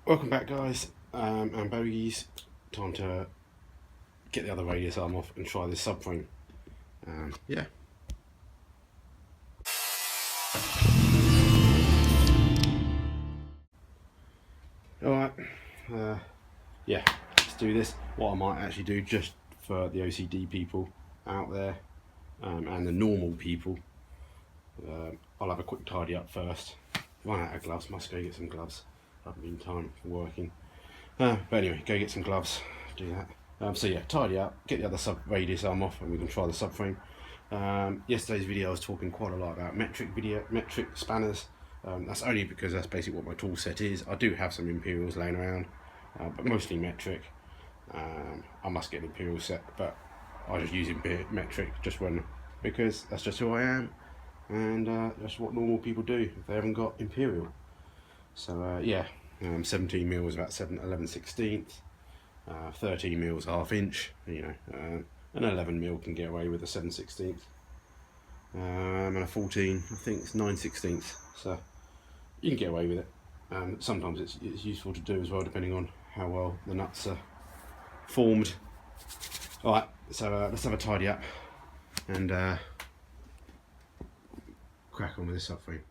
Welcome back, guys and bogies. Time to get the other radius arm off and try this subframe. Yeah. Alright, yeah, let's do this. What I might actually do, just for the OCD people out there and the normal people, I'll have a quick tidy up first. Run out of gloves, must go get some gloves. Haven't been time for working. But anyway, go get some gloves, do that. So yeah, tidy up, get the other sub radius arm off, and we can try the subframe. Yesterday's video I was talking quite a lot about metric spanners. That's only because that's basically what my tool set is. I do have some imperials laying around, but mostly metric. I must get an imperial set, but I just use metric just when, because that's just who I am, and that's what normal people do if they haven't got imperial. So yeah, 17 mil is about 11/16. 13 mil is ½ inch, you know, an 11 mil can get away with a 7/16, and a 14, I think it's 9/16, so you can get away with it. Sometimes it's useful to do as well, depending on how well the nuts are formed. Alright, so let's have a tidy up and crack on with this subframe.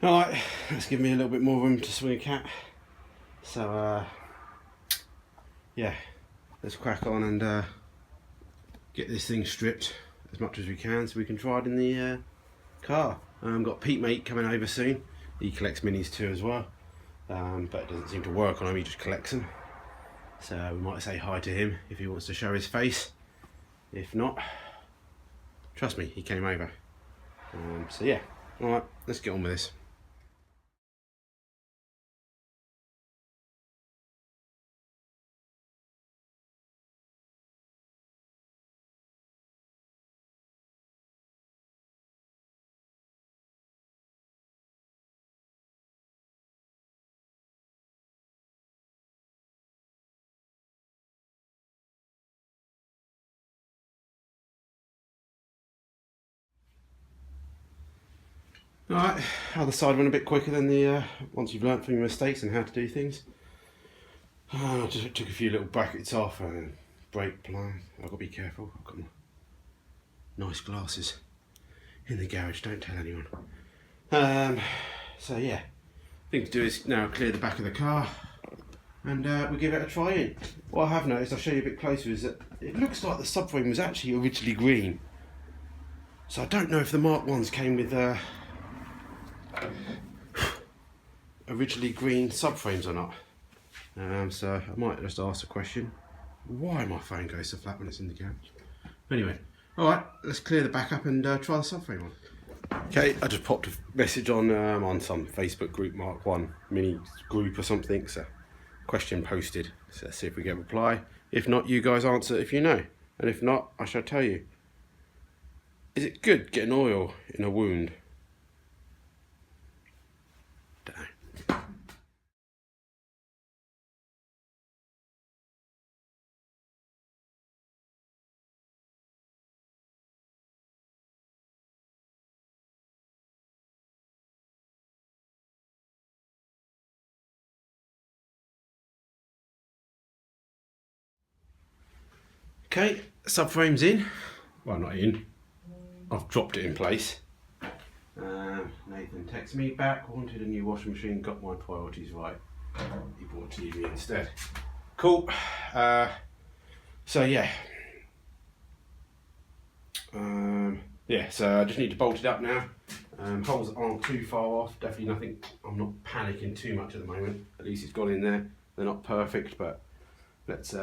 Alright, let's give me a little bit more room to swing a cat. So yeah, let's crack on and get this thing stripped as much as we can so we can try it in the car. Got Pete mate coming over soon. He collects minis too as well, but it doesn't seem to work on him, he just collects them. So we might say hi to him if he wants to show his face. If not, trust me, he came over. So yeah, alright, let's get on with this. Alright, other side went a bit quicker than the, once you've learnt from your mistakes and how to do things. I just took a few little brackets off and brake plan. I've got to be careful, I've got my nice glasses in the garage, don't tell anyone. So yeah, thing to do is now clear the back of the car and we'll give it a try in. What I have noticed, I'll show you a bit closer, is that it looks like the subframe was actually originally green. So I don't know if the Mk1s came with originally green subframes or not. So I might just ask the question, why my phone goes so flat when it's in the garage. Anyway, alright, let's clear the back up and try the subframe on. Okay, I just popped a message on some Facebook group, Mk1 mini group or something, so question posted, so let's see if we get a reply. If not, you guys answer if you know, and if not, I shall tell you. Is it good getting oil in a wound? Don't know. Okay, subframe's in. Well, not in. I've dropped it in place. Nathan texted me back, wanted a new washing machine, got my priorities right. He bought a TV instead. Cool. So yeah. Yeah, so I just need to bolt it up now. Holes aren't too far off, definitely nothing, I'm not panicking too much at the moment. At least it's got in there. They're not perfect, but let's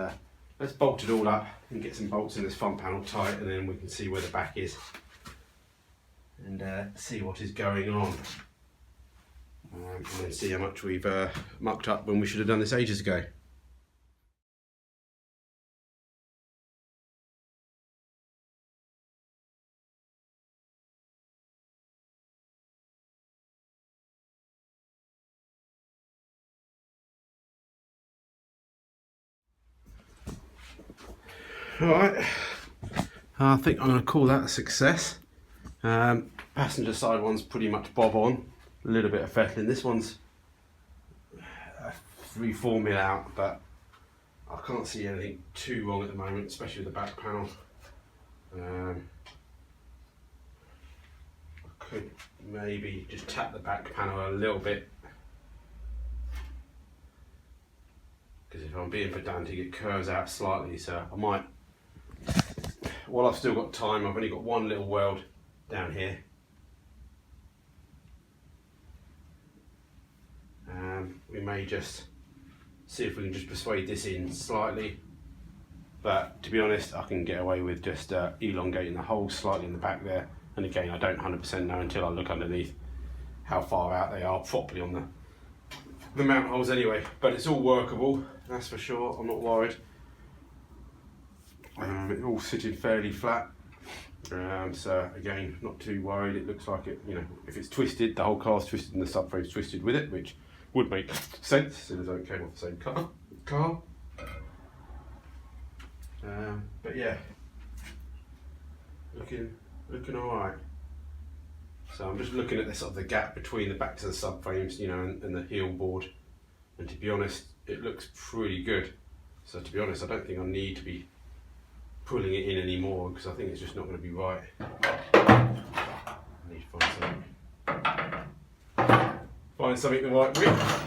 bolt it all up and get some bolts in this front panel tight, and then we can see where the back is and see what is going on. and then see how much we've mucked up when we should have done this ages ago. Alright, I think I'm going to call that a success. Passenger side one's pretty much bob on, a little bit of fettling. This one's 3-4 mil out, but I can't see anything too wrong at the moment, especially with the back panel. I could maybe just tap the back panel a little bit, because if I'm being pedantic it curves out slightly, so I might, while I've still got time, I've only got one little weld down here. We may just see if we can just persuade this in slightly, but to be honest I can get away with just elongating the hole slightly in the back there, and again I don't 100% know until I look underneath how far out they are properly on the mount holes anyway, but it's all workable, that's for sure. I'm not worried. It's all sitting fairly flat, so again not too worried. It looks like it, you know, if it's twisted, the whole car's twisted and the subframe's twisted with it, which would make sense since it came off the same car. But yeah, looking alright. So I'm just looking at the sort of the gap between the backs of the subframes, you know, and the heel board, and to be honest it looks pretty good. So to be honest I don't think I need to be pulling it in anymore, because I think it's just not going to be right. I need to find something the right width.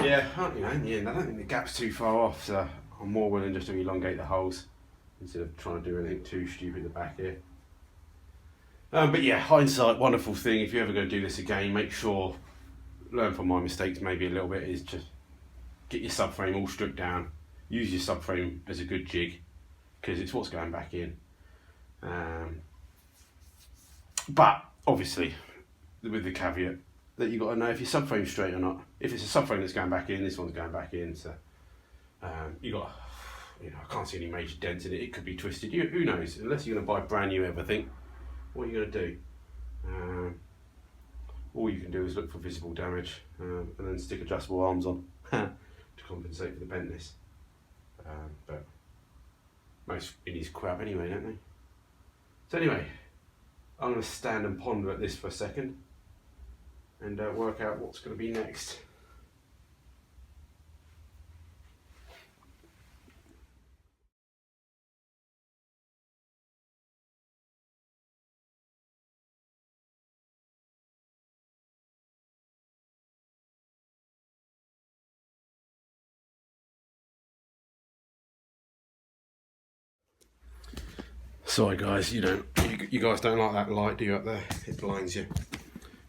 Yeah, you know, in the end I don't think the gap's too far off, so I'm more willing just to elongate the holes instead of trying to do anything too stupid at the back here. But yeah, hindsight, wonderful thing. If you're ever going to do this again, make sure, learn from my mistakes maybe a little bit, is just get your subframe all stripped down. Use your subframe as a good jig, because it's what's going back in. But obviously, with the caveat that you've got to know if your subframe's straight or not. If it's a subframe that's going back in, this one's going back in, so you got, you know, I can't see any major dents in it. It could be twisted. Who knows? Unless you're going to buy brand new everything, what are you going to do? All you can do is look for visible damage, and then stick adjustable arms on to compensate for the bentness. But most Indies crap anyway, don't they? So anyway, I'm going to stand and ponder at this for a second and work out what's going to be next. Sorry guys, you guys don't like that light, do you, up there? It blinds you.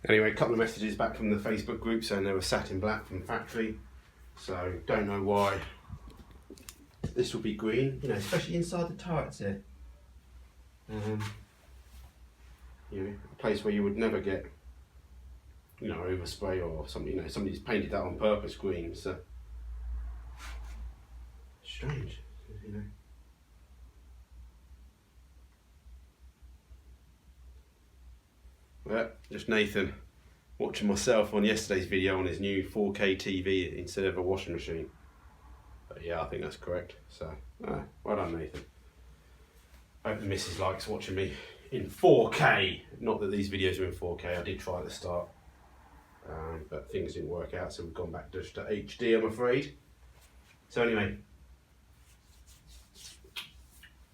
Anyway, a couple of messages back from the Facebook group saying they were satin black from factory, so don't know why this will be green, you know, especially inside the turrets here. You know, a place where you would never get, you know, overspray or something, you know, somebody's painted that on purpose green, so strange, you know. Well, just Nathan watching myself on yesterday's video on his new 4K TV instead of a washing machine. But yeah, I think that's correct. So, well done, Nathan. I hope the missus likes watching me in 4K. Not that these videos are in 4K, I did try at the start. But things didn't work out, so we've gone back just to HD, I'm afraid. So anyway,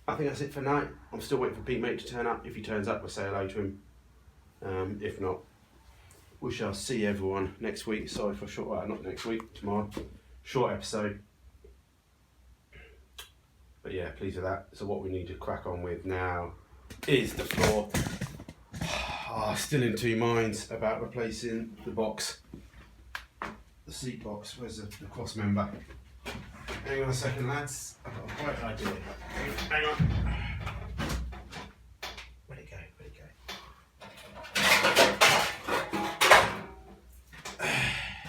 I think that's it for now. I'm still waiting for Pete Mate to turn up. If he turns up, we'll say hello to him. If not, we shall see everyone next week. Sorry for a short, well, not next week, tomorrow. Short episode. But yeah, pleased with that. So what we need to crack on with now is the floor. Still in two minds about replacing the box the seat box. Where's the cross member? Hang on a second, lads. I've got a bright idea. Hang on. Where'd it go? Where'd it go?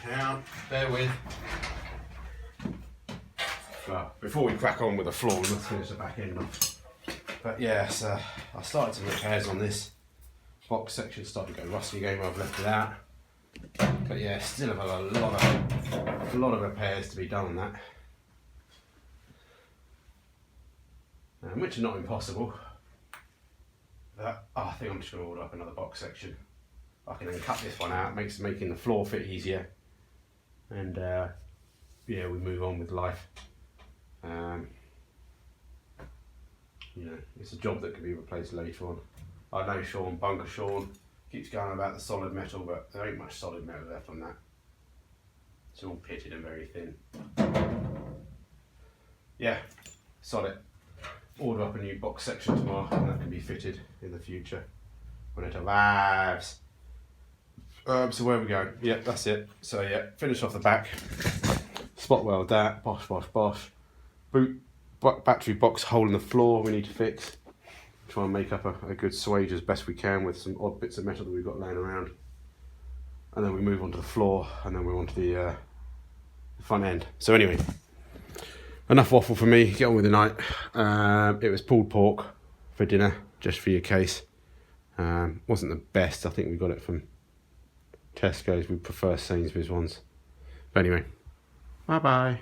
Hang on, bear with. Well, before we crack on with the floor, let's finish the back end off. But yeah, so I started some repairs on this. Box section started to go rusty again where I've left it out. But yeah, still have a lot of repairs to be done on that. Which are not impossible. But I think I'm just going to order up another box section. I can then cut this one out, makes making the floor fit easier. And yeah, we move on with life. You know, it's a job that can be replaced later on. I know Bunker Sean, keeps going about the solid metal, but there ain't much solid metal left on that. It's all pitted and very thin. Yeah, solid. Order up a new box section tomorrow, and that can be fitted in the future when it arrives. So where are we going? Yep, that's it. So yeah, finish off the back. Spot weld that. Bosh, bosh, bosh. Battery box hole in the floor we need to fix. Try and make up a good swage as best we can with some odd bits of metal that we've got laying around. And then we move on to the floor, and then we're on to the front end. So anyway, enough waffle for me. Get on with the night. It was pulled pork for dinner, just for your case. Wasn't the best. I think we got it from Tesco's. We prefer Sainsbury's ones. But anyway, bye bye.